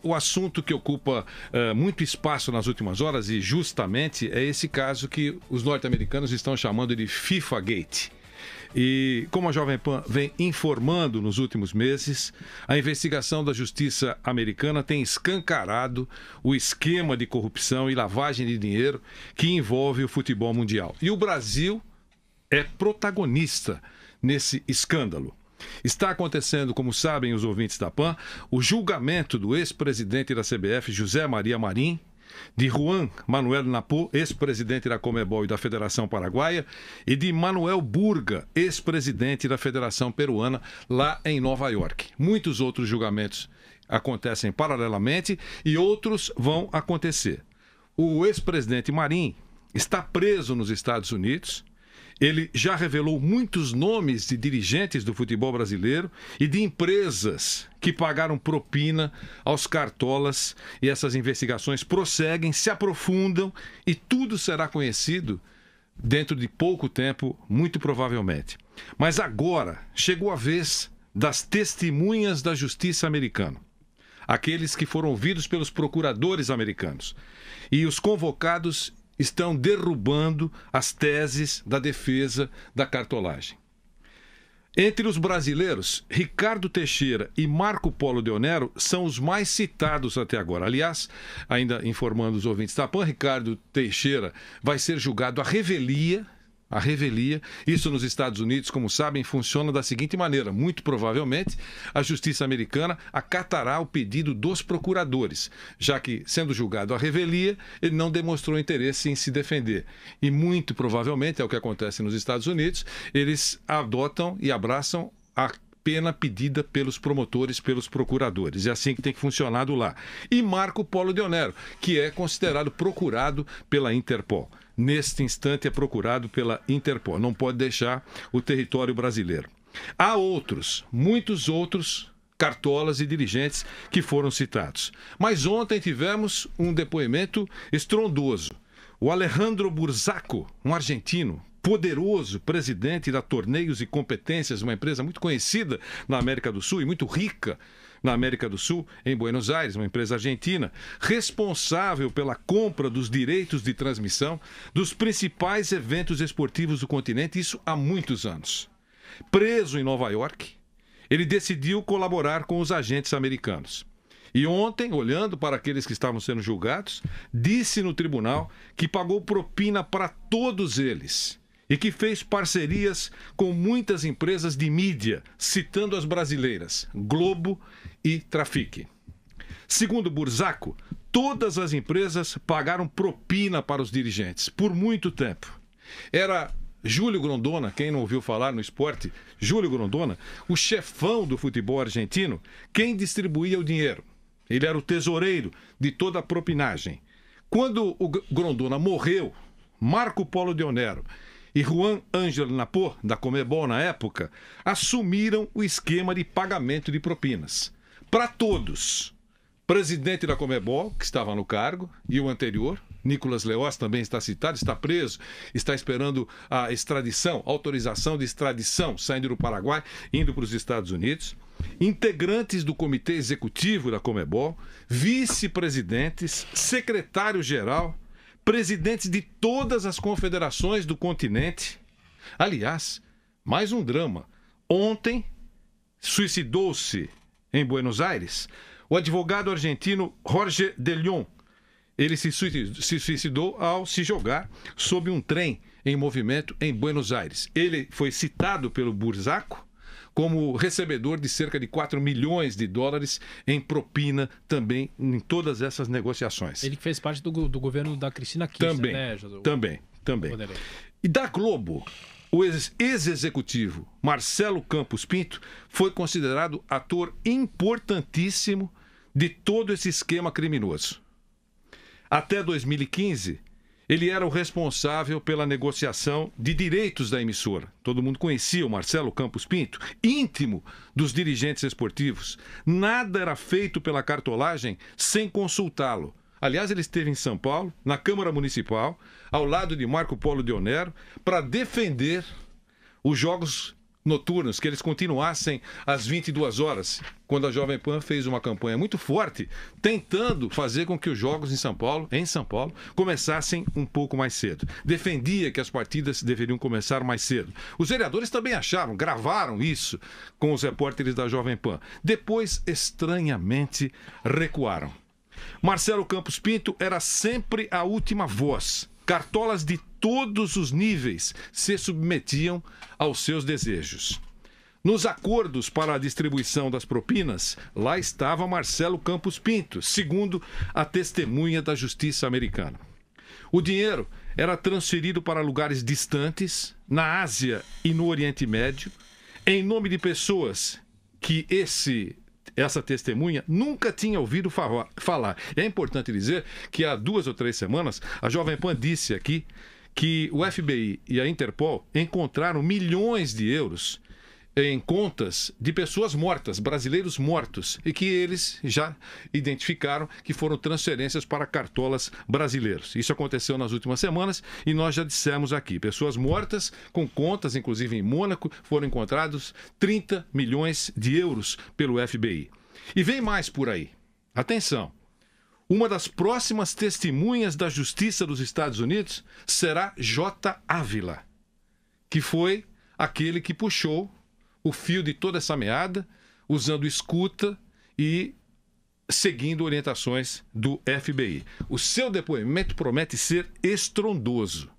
O assunto que ocupa muito espaço nas últimas horas, e justamente é esse caso que os norte-americanos estão chamando de FIFA Gate. E como a Jovem Pan vem informando nos últimos meses, a investigação da justiça americana tem escancarado o esquema de corrupção e lavagem de dinheiro que envolve o futebol mundial. E o Brasil é protagonista nesse escândalo. Está acontecendo, como sabem os ouvintes da PAN, o julgamento do ex-presidente da CBF, José Maria Marim, de Juan Manuel Napó, ex-presidente da Conmebol e da Federação Paraguaia, e de Manuel Burga, ex-presidente da Federação Peruana, lá em Nova York. Muitos outros julgamentos acontecem paralelamente e outros vão acontecer. O ex-presidente Marim está preso nos Estados Unidos. Ele já revelou muitos nomes de dirigentes do futebol brasileiro e de empresas que pagaram propina aos cartolas, e essas investigações prosseguem, se aprofundam e tudo será conhecido dentro de pouco tempo, muito provavelmente. Mas agora chegou a vez das testemunhas da justiça americana, aqueles que foram ouvidos pelos procuradores americanos, e os convocados estão derrubando as teses da defesa da cartolagem. Entre os brasileiros, Ricardo Teixeira e Marco Polo Deonero são os mais citados até agora. Aliás, ainda informando os ouvintes da PAN, Ricardo Teixeira vai ser julgado à revelia. A revelia, isso nos Estados Unidos, como sabem, funciona da seguinte maneira: muito provavelmente a justiça americana acatará o pedido dos procuradores, já que, sendo julgado à revelia, ele não demonstrou interesse em se defender. E muito provavelmente, é o que acontece nos Estados Unidos, eles adotam e abraçam a pena pedida pelos promotores, pelos procuradores. É assim que tem que funcionar lá. E Marco Polo Deonero, que é considerado procurado pela Interpol. Neste instante é procurado pela Interpol. Não pode deixar o território brasileiro. Há outros, muitos outros cartolas e dirigentes que foram citados. Mas ontem tivemos um depoimento estrondoso. O Alejandro Burzaco, um argentino, poderoso presidente da Torneios e Competências, uma empresa muito conhecida na América do Sul e muito rica na América do Sul, em Buenos Aires, uma empresa argentina, responsável pela compra dos direitos de transmissão dos principais eventos esportivos do continente, isso há muitos anos. Preso em Nova York, ele decidiu colaborar com os agentes americanos. E ontem, olhando para aqueles que estavam sendo julgados, disse no tribunal que pagou propina para todos eles e que fez parcerias com muitas empresas de mídia, citando as brasileiras Globo e Trafic. Segundo Burzaco, todas as empresas pagaram propina para os dirigentes por muito tempo. Era Júlio Grondona, quem não ouviu falar no esporte, Júlio Grondona, o chefão do futebol argentino, quem distribuía o dinheiro. Ele era o tesoureiro de toda a propinagem. Quando o Grondona morreu, Marco Polo Deonero e Juan Ángel Napó, da Conmebol na época, assumiram o esquema de pagamento de propinas. Para todos. Presidente da Conmebol, que estava no cargo, e o anterior, Nicolas Leoz, também está citado, está preso, está esperando a extradição, autorização de extradição, saindo do Paraguai, indo para os Estados Unidos. Integrantes do Comitê Executivo da Conmebol, vice-presidentes, secretário-geral, presidentes de todas as confederações do continente. Aliás, mais um drama. Ontem, suicidou-se em Buenos Aires o advogado argentino Jorge de Leon. Ele se suicidou ao se jogar sob um trem em movimento em Buenos Aires. Ele foi citado pelo Burzaco como recebedor de cerca de 4 milhões de dólares em propina também em todas essas negociações. Ele que fez parte do governo da Cristina Kirchner, também, né, José? Também. E da Globo, o ex-executivo Marcelo Campos Pinto foi considerado ator importantíssimo de todo esse esquema criminoso. Até 2015, ele era o responsável pela negociação de direitos da emissora. Todo mundo conhecia o Marcelo Campos Pinto, íntimo dos dirigentes esportivos. Nada era feito pela cartolagem sem consultá-lo. Aliás, ele esteve em São Paulo, na Câmara Municipal, ao lado de Marco Polo Deonero, para defender os jogos noturnos, que eles continuassem às 22 horas, quando a Jovem Pan fez uma campanha muito forte, tentando fazer com que os jogos em São Paulo, começassem um pouco mais cedo. Defendia que as partidas deveriam começar mais cedo. Os vereadores também acharam, gravaram isso com os repórteres da Jovem Pan. Depois, estranhamente, recuaram. Marcelo Campos Pinto era sempre a última voz. Cartolas de todos os níveis se submetiam aos seus desejos. Nos acordos para a distribuição das propinas, lá estava Marcelo Campos Pinto, segundo a testemunha da Justiça americana. O dinheiro era transferido para lugares distantes, na Ásia e no Oriente Médio, em nome de pessoas que essa testemunha nunca tinha ouvido falar. É importante dizer que há 2 ou 3 semanas, a Jovem Pan disse aqui que o FBI e a Interpol encontraram milhões de euros em contas de pessoas mortas, brasileiros mortos, e que eles já identificaram que foram transferências para cartolas brasileiros. Isso aconteceu nas últimas semanas e nós já dissemos aqui. Pessoas mortas com contas, inclusive em Mônaco, foram encontrados 30 milhões de euros pelo FBI. E vem mais por aí. Atenção! Uma das próximas testemunhas da Justiça dos Estados Unidos será J. Ávila, que foi aquele que puxou o fio de toda essa meada, usando escuta e seguindo orientações do FBI. O seu depoimento promete ser estrondoso.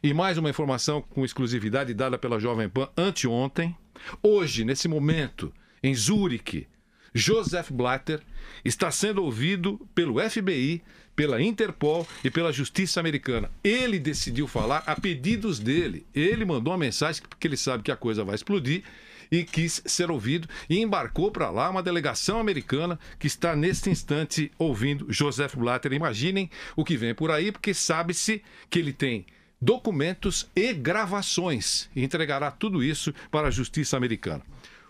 E mais uma informação com exclusividade dada pela Jovem Pan anteontem. Hoje, nesse momento, em Zurique, Joseph Blatter está sendo ouvido pelo FBI, pela Interpol e pela Justiça americana. Ele decidiu falar a pedidos dele. Ele mandou uma mensagem porque ele sabe que a coisa vai explodir e quis ser ouvido e embarcou para lá uma delegação americana que está neste instante ouvindo Joseph Blatter. Imaginem o que vem por aí, porque sabe-se que ele tem documentos e gravações e entregará tudo isso para a Justiça americana.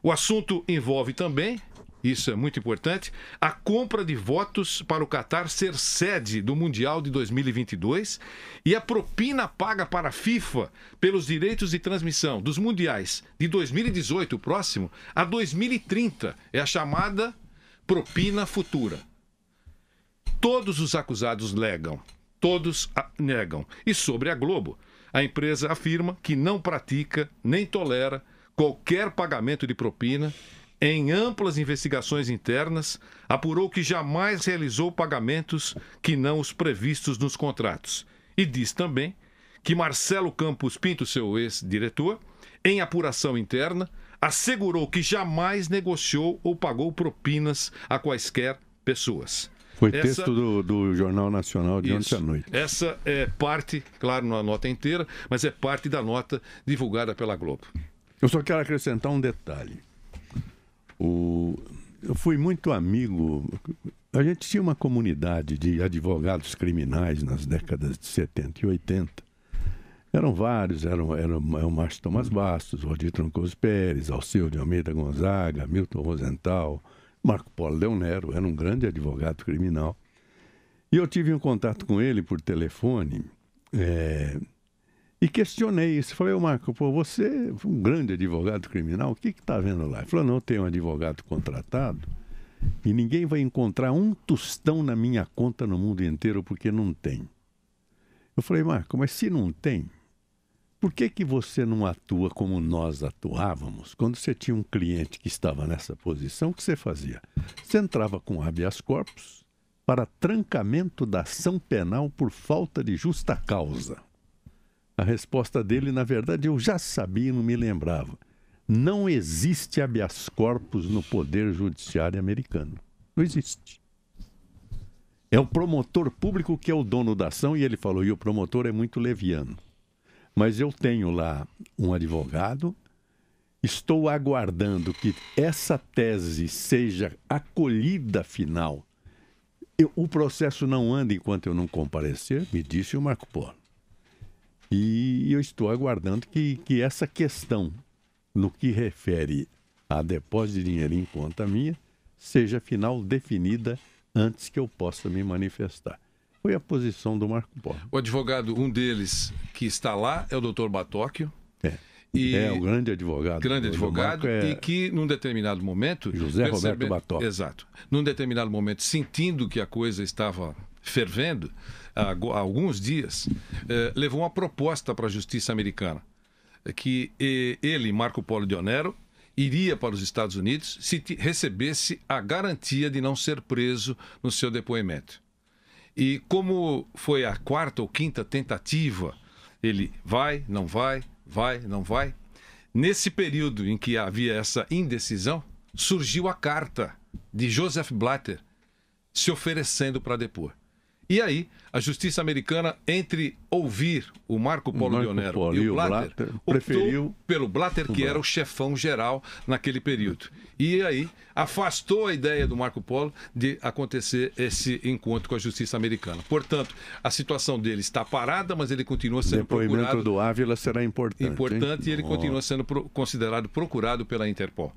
O assunto envolve também, isso é muito importante, a compra de votos para o Catar ser sede do Mundial de 2022 e a propina paga para a FIFA pelos direitos de transmissão dos Mundiais de 2018, o próximo, a 2030. É a chamada propina futura. Todos os acusados negam. Todos negam. E sobre a Globo, a empresa afirma que não pratica nem tolera qualquer pagamento de propina. Em amplas investigações internas, apurou que jamais realizou pagamentos que não os previstos nos contratos. E diz também que Marcelo Campos Pinto, seu ex-diretor, em apuração interna, assegurou que jamais negociou ou pagou propinas a quaisquer pessoas. Foi texto do Jornal Nacional de ontem à noite. Essa é parte, claro, não a nota inteira, mas é parte da nota divulgada pela Globo. Eu só quero acrescentar um detalhe. Eu fui muito amigo. A gente tinha uma comunidade de advogados criminais nas décadas de 70 e 80. Eram vários, eram o Márcio Tomás Bastos, Rodir Troncoso Pérez, Alceu de Almeida Gonzaga, Milton Rosenthal, Marco Polo Del Nero, era um grande advogado criminal. E eu tive um contato com ele por telefone e questionei isso. Falei, Marco, você é um grande advogado criminal, o que está havendo lá? Ele falou, não, eu tenho um advogado contratado e ninguém vai encontrar um tostão na minha conta no mundo inteiro porque não tem. Eu falei, Marco, mas se não tem, por que você não atua como nós atuávamos? Quando você tinha um cliente que estava nessa posição, o que você fazia? Você entrava com habeas corpus para trancamento da ação penal por falta de justa causa. A resposta dele, na verdade, eu já sabia e não me lembrava. Não existe habeas corpus no Poder Judiciário americano. Não existe. É o promotor público que é o dono da ação e ele falou, e o promotor é muito leviano. Mas eu tenho lá um advogado, estou aguardando que essa tese seja acolhida final. O processo não anda enquanto eu não comparecer, me disse o Marco Polo. E eu estou aguardando que essa questão, no que refere a depósito de dinheiro em conta minha, seja afinal definida antes que eu possa me manifestar. Foi a posição do Marco Polo. O advogado, um deles que está lá, é o doutor Batóquio. O grande advogado. Grande advogado, e que num determinado momento... José Roberto Bató. Exato. Num determinado momento, sentindo que a coisa estava fervendo, há alguns dias, levou uma proposta para a justiça americana, que ele, Marco Polo Dionero, iria para os Estados Unidos se recebesse a garantia de não ser preso no seu depoimento. E como foi a quarta ou quinta tentativa, ele vai, não vai, não vai. Nesse período em que havia essa indecisão, surgiu a carta de Joseph Blatter se oferecendo para depor. E aí, a justiça americana, entre ouvir o Marco Polo Dionero e o Blatter, optou pelo Blatter, que era o chefão geral naquele período. E aí, afastou a ideia do Marco Polo de acontecer esse encontro com a justiça americana. Portanto, a situação dele está parada, mas ele continua sendo procurado. O depoimento do Ávila será importante. E ele continua sendo considerado procurado pela Interpol.